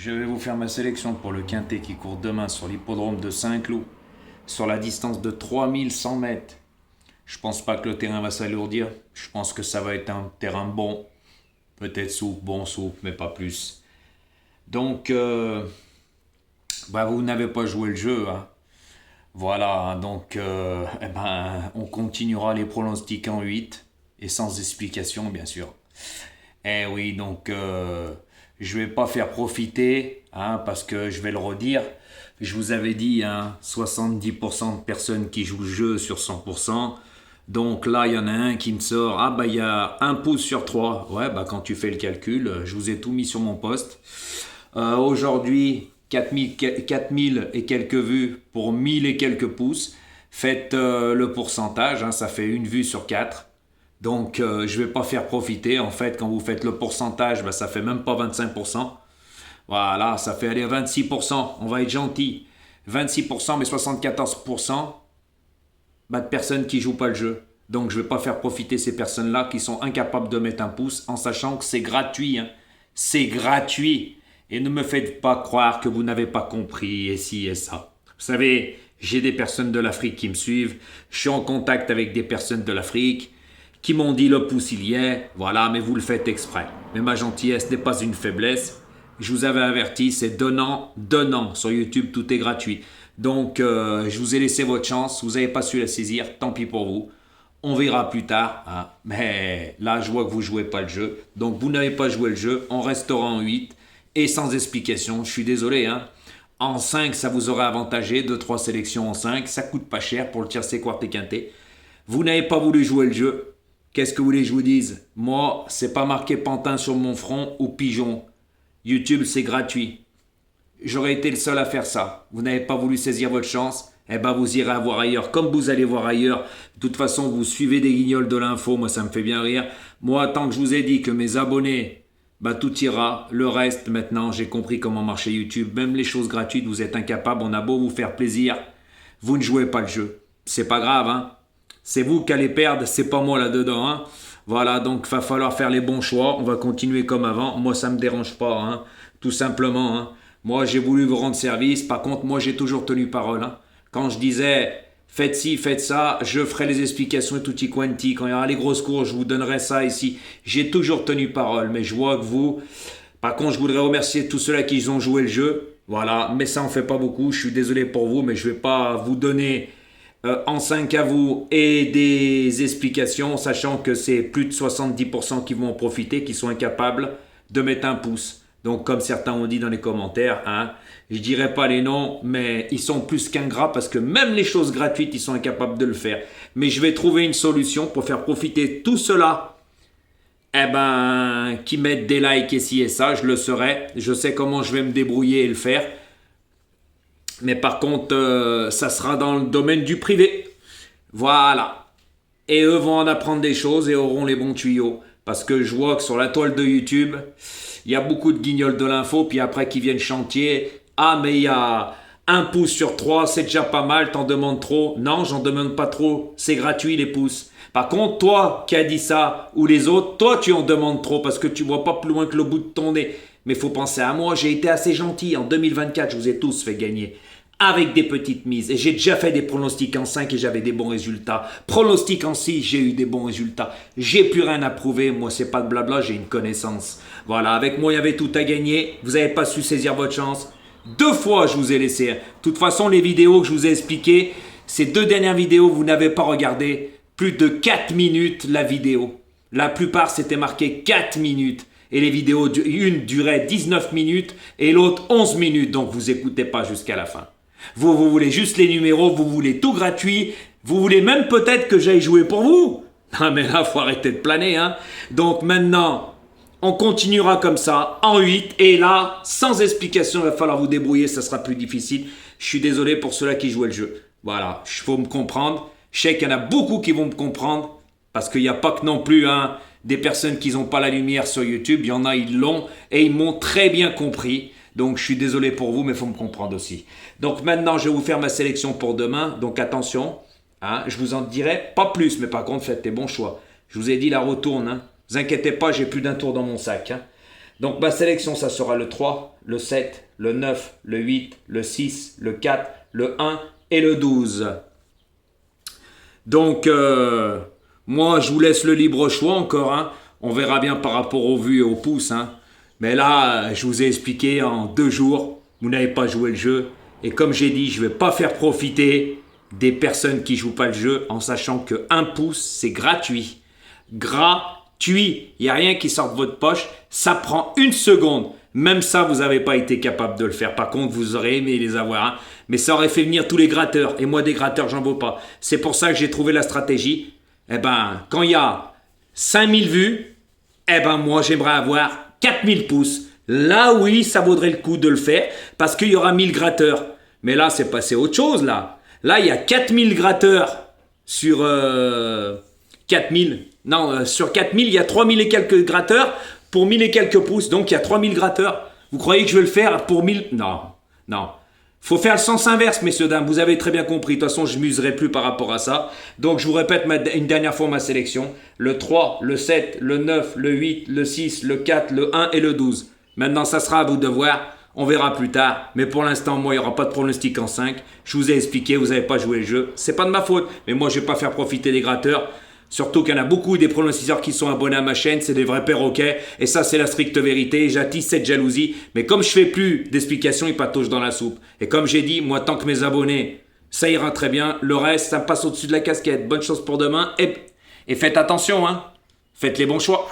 Je vais vous faire ma sélection pour le quintet qui court demain sur l'hippodrome de Saint-Cloud, sur la distance de 3100 mètres. Je pense pas que le terrain va s'alourdir. Je pense que ça va être un terrain bon. Peut-être souple, bon souple, mais pas plus. Donc, vous n'avez pas joué le jeu, hein. Voilà, donc, on continuera les pronostics en 8 et sans explication, bien sûr. Eh oui, donc, je vais pas faire profiter, hein, parce que je vais le redire. Je vous avais dit, hein, 70% de personnes qui jouent le jeu sur 100%. Donc là, il y en a un qui me sort, il y a un pouce sur 3. Ouais, quand tu fais le calcul, je vous ai tout mis sur mon poste. Aujourd'hui, 4000 et quelques vues pour 1000 et quelques pouces. Faites le pourcentage, hein, ça fait une vue sur 4. Donc, je ne vais pas faire profiter. En fait, quand vous faites le pourcentage, ça fait même pas 25%. Voilà, ça fait aller 26%. On va être gentil. 26%, mais 74% de personnes qui jouent pas le jeu. Donc, je ne vais pas faire profiter ces personnes-là qui sont incapables de mettre un pouce en sachant que c'est gratuit, hein. C'est gratuit. Et ne me faites pas croire que vous n'avez pas compris et ci et ça. Vous savez, j'ai des personnes de l'Afrique qui me suivent. Je suis en contact avec des personnes de l'Afrique qui m'ont dit le pouce il y est. Voilà, mais vous le faites exprès. Mais ma gentillesse n'est pas une faiblesse. Je vous avais averti, c'est donnant, donnant. Sur YouTube, tout est gratuit. Donc, je vous ai laissé votre chance. Vous n'avez pas su la saisir. Tant pis pour vous. On verra plus tard, hein. Mais là, je vois que vous ne jouez pas le jeu. Donc, vous n'avez pas joué le jeu. On restera en 8 et sans explication. Je suis désolé, hein. En 5, ça vous aurait avantagé. 2-3 sélections en 5. Ça coûte pas cher pour le tiercé quarté quinté. Vous n'avez pas voulu jouer le jeu. Qu'est-ce que vous voulez que je vous dise? Moi, c'est pas marqué pantin sur mon front ou pigeon. YouTube, c'est gratuit. J'aurais été le seul à faire ça. Vous n'avez pas voulu saisir votre chance. Vous irez voir ailleurs, comme vous allez voir ailleurs. De toute façon, vous suivez des guignols de l'info, moi ça me fait bien rire. Moi, tant que je vous ai dit que mes abonnés, tout ira. Le reste, maintenant, j'ai compris comment marchait YouTube. Même les choses gratuites, vous êtes incapables. On a beau vous faire plaisir, vous ne jouez pas le jeu. C'est pas grave, hein. C'est vous qui allez perdre, c'est pas moi là-dedans, hein. Voilà, donc il va falloir faire les bons choix. On va continuer comme avant. Moi, ça me dérange pas, hein. Tout simplement, hein. Moi, j'ai voulu vous rendre service. Par contre, moi, j'ai toujours tenu parole, hein. Quand je disais faites ci, faites ça, je ferai les explications tutti quanti. Quand il y aura les grosses courses, je vous donnerai ça ici. J'ai toujours tenu parole, mais je vois que vous... Par contre, je voudrais remercier tous ceux-là qui ont joué le jeu. Voilà, mais ça en fait pas beaucoup. Je suis désolé pour vous, mais je vais pas vous donner en 5 à vous et des explications, sachant que c'est plus de 70% qui vont en profiter, qui sont incapables de mettre un pouce. Donc, comme certains ont dit dans les commentaires, hein, je dirais pas les noms, mais ils sont plus qu'ingrats parce que même les choses gratuites, ils sont incapables de le faire. Mais je vais trouver une solution pour faire profiter tout cela, qui mettent des likes et ci et ça, je le saurai. Je sais comment je vais me débrouiller et le faire. Mais par contre, ça sera dans le domaine du privé. Voilà. Et eux vont en apprendre des choses et auront les bons tuyaux. Parce que je vois que sur la toile de YouTube, il y a beaucoup de guignols de l'info, puis après qui viennent chantier. Ah, mais il y a un pouce sur 3, c'est déjà pas mal, t'en demandes trop. Non, j'en demande pas trop, c'est gratuit les pouces. Par contre, toi qui as dit ça, ou les autres, toi tu en demandes trop parce que tu vois pas plus loin que le bout de ton nez. Mais faut penser à moi, j'ai été assez gentil. En 2024, je vous ai tous fait gagner. Avec des petites mises. Et j'ai déjà fait des pronostics en 5 et j'avais des bons résultats. Pronostics en 6, j'ai eu des bons résultats. J'ai plus rien à prouver. Moi, c'est pas de blabla, j'ai une connaissance. Voilà, avec moi, il y avait tout à gagner. Vous n'avez pas su saisir votre chance. 2 fois, je vous ai laissé. De toute façon, les vidéos que je vous ai expliquées, ces 2 dernières vidéos, vous n'avez pas regardé. Plus de 4 minutes la vidéo. La plupart, c'était marqué 4 minutes. Et les vidéos, une durait 19 minutes et l'autre 11 minutes. Donc, vous écoutez pas jusqu'à la fin. Vous voulez juste les numéros, vous voulez tout gratuit. Vous voulez même peut-être que j'aille jouer pour vous. Non, mais là, faut arrêter de planer, hein. Donc, maintenant, on continuera comme ça, en 8. Et là, sans explication, il va falloir vous débrouiller. Ça sera plus difficile. Je suis désolé pour ceux-là qui jouaient le jeu. Voilà, il faut me comprendre. Je sais qu'il y en a beaucoup qui vont me comprendre. Parce qu'il n'y a pas que non plus, hein, des personnes qui n'ont pas la lumière sur YouTube. Il y en a, ils l'ont. Et ils m'ont très bien compris. Donc, je suis désolé pour vous, mais il faut me comprendre aussi. Donc, maintenant, je vais vous faire ma sélection pour demain. Donc, attention, hein, je vous en dirai pas plus. Mais par contre, faites les bons choix. Je vous ai dit la retourne. Hein. Ne vous inquiétez pas, j'ai plus d'un tour dans mon sac. Hein. Donc ma sélection, ça sera le 3, le 7, le 9, le 8, le 6, le 4, le 1 et le 12. Donc, moi, je vous laisse le libre choix encore. Hein. On verra bien par rapport aux vues et aux pouces. Hein. Mais là, je vous ai expliqué en 2 jours, vous n'avez pas joué le jeu. Et comme j'ai dit, je ne vais pas faire profiter des personnes qui ne jouent pas le jeu en sachant que 1 pouce, c'est gratuit. Gratuit. Il n'y a rien qui sort de votre poche. Ça prend 1 seconde. Même ça, vous n'avez pas été capable de le faire. Par contre, vous aurez aimé les avoir. Hein. Mais ça aurait fait venir tous les gratteurs. Et moi, des gratteurs, j'en veux pas. C'est pour ça que j'ai trouvé la stratégie. Eh ben, quand il y a 5000 vues, eh ben, moi, j'aimerais avoir 4000 pouces. Là, oui, ça vaudrait le coup de le faire parce qu'il y aura 1000 gratteurs. Mais là, c'est passé autre chose, là. Là, il y a 4000 gratteurs sur 4000. Non, sur 4000, il y a 3000 et quelques gratteurs pour 1000 et quelques pouces. Donc, il y a 3000 gratteurs. Vous croyez que je vais le faire pour 1000? Non, non. Faut faire le sens inverse, messieurs, dames. Vous avez très bien compris. De toute façon, je ne m'userai plus par rapport à ça. Donc, je vous répète une dernière fois ma sélection. Le 3, le 7, le 9, le 8, le 6, le 4, le 1 et le 12. Maintenant, ça sera à vous de voir. On verra plus tard. Mais pour l'instant, moi, il n'y aura pas de pronostic en 5. Je vous ai expliqué, vous n'avez pas joué le jeu. C'est pas de ma faute. Mais moi, je ne vais pas faire profiter les gratteurs. Surtout qu'il y en a beaucoup des pronostiqueurs qui sont abonnés à ma chaîne, c'est des vrais perroquets, et ça c'est la stricte vérité, j'attise cette jalousie, mais comme je fais plus d'explications, ils patauchent dans la soupe. Et comme j'ai dit, moi tant que mes abonnés, ça ira très bien, le reste, ça me passe au-dessus de la casquette. Bonne chance pour demain, et faites attention, hein, faites les bons choix.